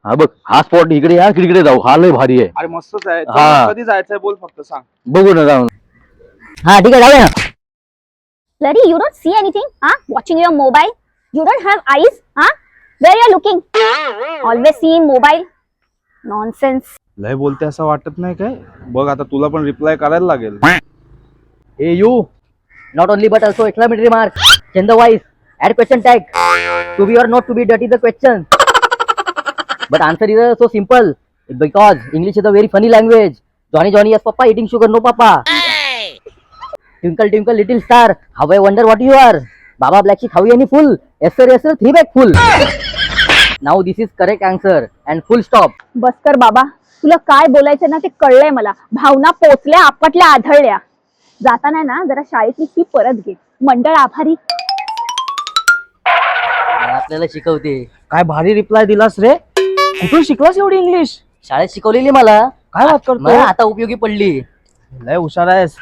हा बघ, हा स्पॉट इकडे या तिकडे जाऊ, हा लय भारी आहे. अरे मस्तच आहे. हा. कधी जायचंय बोल फक्त सांग. बघू ना जाऊन. हा ठीक आहे जाऊया ना. Bloody, you don't see anything? Huh? Watching your mobile? You don't have eyes? Huh? Where you are looking? Always seeing mobile? Nonsense. लय बोलते असं वाटत नाही काय? बघ आता तुला पण रिप्लाय करायला लागेल. Hey you, not only but also exclamatory mark, gender wise, add question tag. To be or not to be, that is the question. But answer is so simple because English is a very funny language. Johnny Johnny yes papa, eating sugar no papa. Twinkle twinkle little star, how I wonder what you are. Baba black sheep, how you any full? Yes sir, 3 bag full. Now this is correct answer and full stop. बस कर बाबा, तुला काय बोलायचं ना ते कळलंय मला. भावना पोचल्या, आपटल्या, आढळल्या. जाताना ना जरा शाळेतली फी परत घे. मंडळ आभारी. आपल्याला शिकवते. काय भारी रिप्लाय दिलास रे. कुठून शिकलास एवढी इंग्लिश? शाळेत शिकवलेली मला. काय बात करतो? मला आता उपयोगी पडली. लय हुशार आहेस.